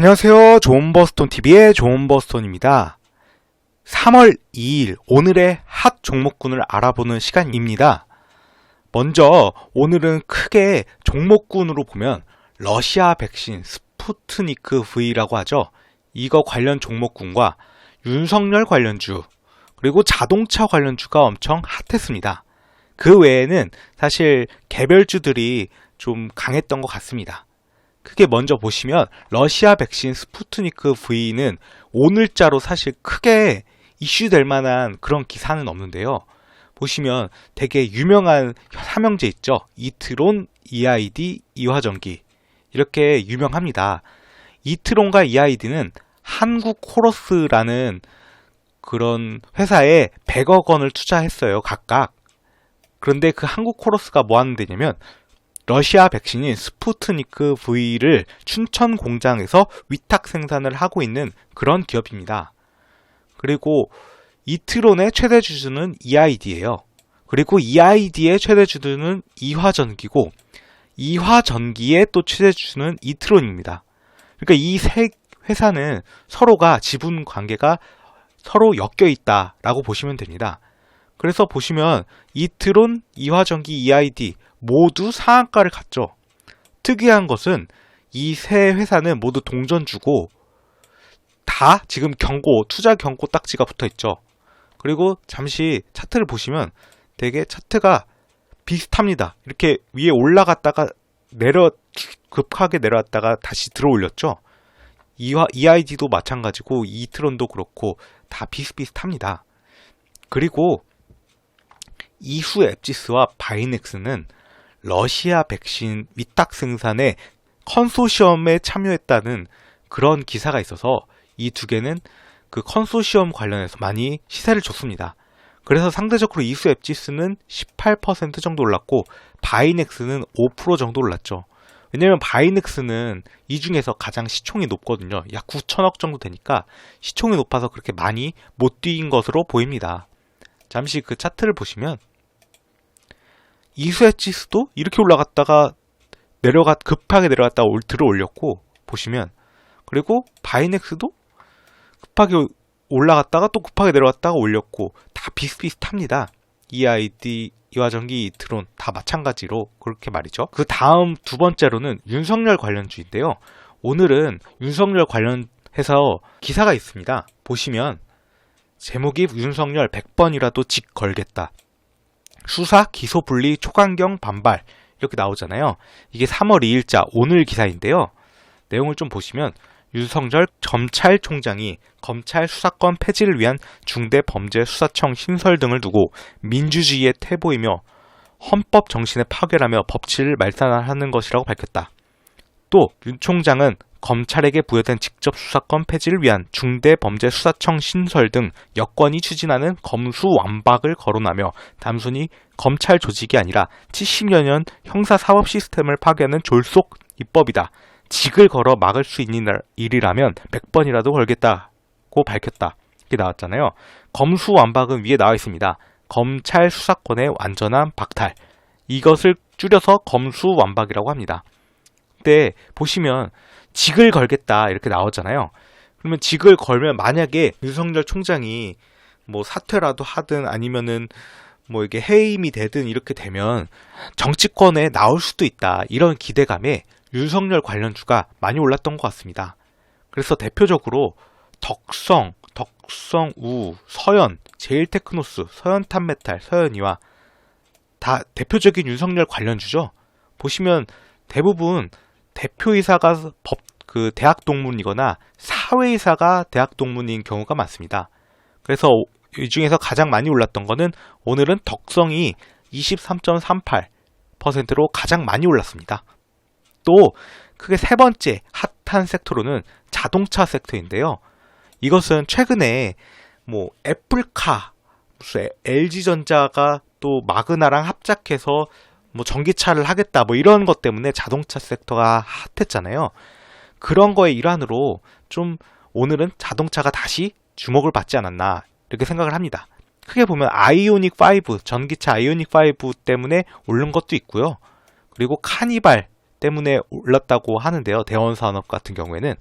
안녕하세요. 좋은버스톤TV의 좋은버스톤입니다. 3월 2일 오늘의 핫 종목군을 알아보는 시간입니다. 먼저 오늘은 크게 종목군으로 보면 러시아 백신 스푸트니크 V라고 하죠. 이거 관련 종목군과 윤석열 관련주 그리고 자동차 관련주가 엄청 핫했습니다. 그 외에는 사실 개별주들이 좀 강했던 것 같습니다. 크게 먼저 보시면 러시아 백신 스푸트니크 V는 오늘자로 사실 크게 이슈될 만한 그런 기사는 없는데요. 보시면 되게 유명한 삼형제 있죠. 이트론, EID, 이화전기 이렇게 유명합니다. 이트론과 EID는 한국코러스라는 그런 회사에 100억 원을 투자했어요. 각각. 그런데 그 한국코러스가 뭐 하는 데냐면 러시아 백신인 스푸트니크 V를 춘천 공장에서 위탁 생산을 하고 있는 그런 기업입니다. 그리고 이트론의 최대 주주는 EID예요. 그리고 EID의 최대 주주는 이화전기고 이화전기의 또 최대 주주는 이트론입니다. 그러니까 이 세 회사는 서로가 지분 관계가 서로 엮여 있다라고 보시면 됩니다. 그래서 보시면 이트론, 이화전기, EID 모두 상한가를 갔죠. 특이한 것은 이 세 회사는 모두 동전주고 다 지금 투자 경고 딱지가 붙어 있죠. 그리고 잠시 차트를 보시면 되게 차트가 비슷합니다. 이렇게 위에 올라갔다가 급하게 내려왔다가 다시 들어 올렸죠. EID도 마찬가지고 이트론도 그렇고 다 비슷비슷합니다. 그리고 이후 앱지스와 바이넥스는 러시아 백신 위탁 생산에 컨소시엄에 참여했다는 그런 기사가 있어서 이 두 개는 그 컨소시엄 관련해서 많이 시세를 줬습니다. 그래서 상대적으로 이수 앱지스는 18% 정도 올랐고 바이넥스는 5% 정도 올랐죠. 왜냐면 바이넥스는 이 중에서 가장 시총이 높거든요. 약 9천억 정도 되니까 시총이 높아서 그렇게 많이 못 뛰인 것으로 보입니다. 잠시 그 차트를 보시면 이수 앱지스도 이렇게 올라갔다가 급하게 내려갔다가 들어 올렸고 보시면, 그리고 바이넥스도 급하게 올라갔다가 또 급하게 내려갔다가 올렸고 다 비슷비슷합니다. EID, 이화전기, 이트론 다 마찬가지로 그렇게 말이죠. 그 다음 두 번째로는 윤석열 관련주인데요. 오늘은 윤석열 관련해서 기사가 있습니다. 보시면 제목이 윤석열 100번이라도 직 걸겠다. 수사 기소 분리 초강경 반발 이렇게 나오잖아요. 이게 3월 2일자 오늘 기사인데요. 내용을 좀 보시면 윤석열 검찰총장이 검찰 수사권 폐지를 위한 중대범죄수사청 신설 등을 두고 민주주의에 태보이며 헌법 정신에 파괴하며 법치를 말살하는 것이라고 밝혔다. 또 윤 총장은 검찰에게 부여된 직접 수사권 폐지를 위한 중대범죄수사청 신설 등 여권이 추진하는 검수완박을 거론하며 단순히 검찰 조직이 아니라 70여 년 형사사법 시스템을 파괴하는 졸속 입법이다. 직을 걸어 막을 수 있는 일이라면 100번이라도 걸겠다고 밝혔다. 이게 나왔잖아요. 검수완박은 위에 나와 있습니다. 검찰 수사권의 완전한 박탈. 이것을 줄여서 검수완박이라고 합니다. 근데 보시면 직을 걸겠다 이렇게 나오잖아요. 그러면 직을 걸면 만약에 윤석열 총장이 뭐 사퇴라도 하든 아니면은 뭐 이게 해임이 되든 이렇게 되면 정치권에 나올 수도 있다. 이런 기대감에 윤석열 관련주가 많이 올랐던 것 같습니다. 그래서 대표적으로 덕성우, 서현, 제일테크노스, 서현탄메탈, 서현이와 다 대표적인 윤석열 관련주죠. 보시면 대부분 대표이사가 대학 동문이거나 사회이사가 대학 동문인 경우가 많습니다. 그래서 이 중에서 가장 많이 올랐던 거는 오늘은 덕성이 23.38%로 가장 많이 올랐습니다. 또 크게 세 번째 핫한 섹터로는 자동차 섹터인데요. 이것은 최근에 뭐 애플카, 무슨 LG전자가 또 마그나랑 합작해서 뭐 전기차를 하겠다 뭐 이런 것 때문에 자동차 sek터가 핫했잖아요. 그런 거의 일환으로 좀 오늘은 자동차가 다시 주목을 받지 않았나 이렇게 생각을 합니다. 크게 보면 아이오닉 5, 전기차 아이오닉 5 때문에 오른 것도 있고요. 그리고 카니발 때문에 올랐다고 하는데요. 대원산업 같은 경우에는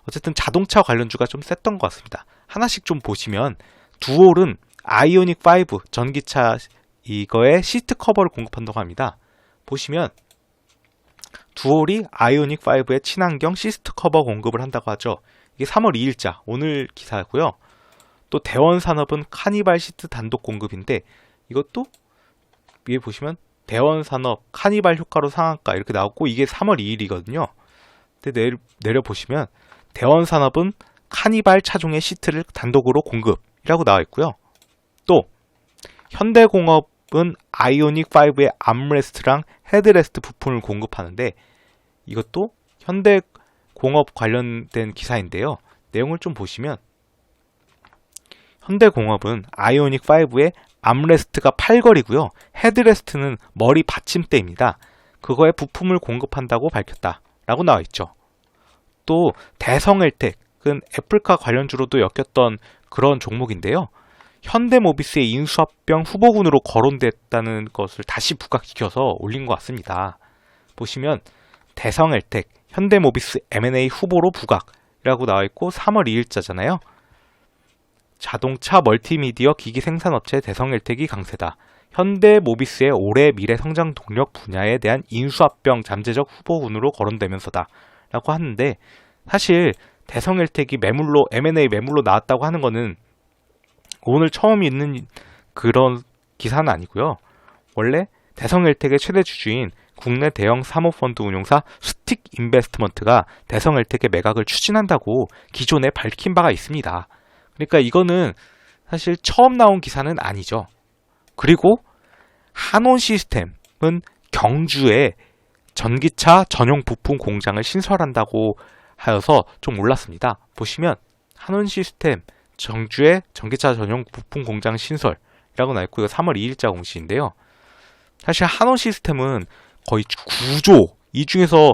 어쨌든 자동차 관련주가 좀 셌던 것 같습니다. 하나씩 좀 보시면 두올은 아이오닉 5 전기차 이거에 시트 커버를 공급한다고 합니다. 보시면 두올이 아이오닉 5의 친환경 시트 커버 공급을 한다고 하죠. 이게 3월 2일자 오늘 기사고요. 또 대원산업은 카니발 시트 단독 공급인데 이것도 위에 보시면 대원산업 카니발 효과로 상한가 이렇게 나왔고 이게 3월 2일이거든요. 근데 내려보시면 대원산업은 카니발 차종의 시트를 단독으로 공급이라고 나와 있고요. 또 현대공업은 아이오닉 5의 암레스트랑 헤드레스트 부품을 공급하는데 이것도 현대공업 관련된 기사인데요. 내용을 좀 보시면 현대공업은 아이오닉 5의 암레스트가 팔걸이고요. 헤드레스트는 머리 받침대입니다. 그거에 부품을 공급한다고 밝혔다 라고 나와 있죠. 또 대성엘텍은 애플카 관련주로도 엮였던 그런 종목인데요. 현대모비스의 인수합병 후보군으로 거론됐다는 것을 다시 부각시켜서 올린 것 같습니다. 보시면 대성엘텍, 현대모비스 M&A 후보로 부각이라고 나와 있고 3월 2일자잖아요. 자동차 멀티미디어 기기 생산업체 대성엘텍이 강세다. 현대모비스의 올해 미래 성장 동력 분야에 대한 인수합병 잠재적 후보군으로 거론되면서다 라고 하는데 사실 대성엘텍이 매물로 M&A 매물로 나왔다고 하는 거는 오늘 처음 있는 그런 기사는 아니고요. 원래 대성엘텍의 최대 주주인 국내 대형 사모펀드 운용사 스틱 인베스트먼트가 대성엘텍의 매각을 추진한다고 기존에 밝힌 바가 있습니다. 그러니까 이거는 사실 처음 나온 기사는 아니죠. 그리고 한온시스템은 경주에 전기차 전용 부품 공장을 신설한다고 하여서 좀 올랐습니다. 보시면 한온시스템 정주의 전기차 전용 부품 공장 신설이라고 나와 있고 이거 3월 2일자 공시인데요. 사실 한온시스템은 거의 구조 이 중에서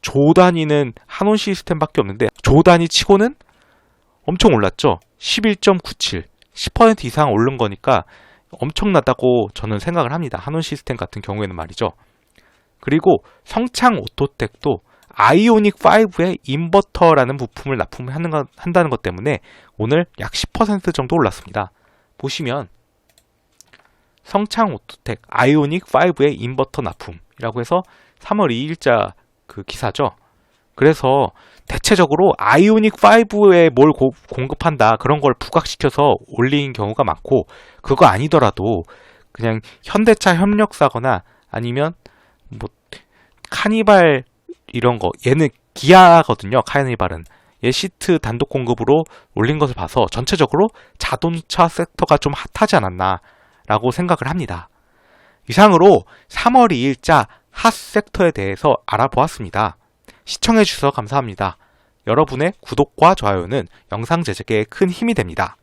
조 단위는 한온시스템밖에 없는데 조 단위 치고는 엄청 올랐죠. 11.97 10% 이상 오른 거니까 엄청나다고 저는 생각을 합니다. 한온시스템 같은 경우에는 말이죠. 그리고 성창오토텍도 아이오닉 5의 인버터라는 부품을 납품한다는 것 때문에 오늘 약 10% 정도 올랐습니다. 보시면 성창오토텍 아이오닉 5의 인버터 납품이라고 해서 3월 2일자 그 기사죠. 그래서 대체적으로 아이오닉 5에 뭘 공급한다 그런 걸 부각시켜서 올린 경우가 많고 그거 아니더라도 그냥 현대차 협력사거나 아니면 뭐 카니발 이런 거 얘는 기아거든요. 카니발은 얘 시트 단독 공급으로 올린 것을 봐서 전체적으로 자동차 섹터가 좀 핫하지 않았나 라고 생각을 합니다. 이상으로 3월 2일자 핫 섹터에 대해서 알아보았습니다. 시청해주셔서 감사합니다. 여러분의 구독과 좋아요는 영상 제작에 큰 힘이 됩니다.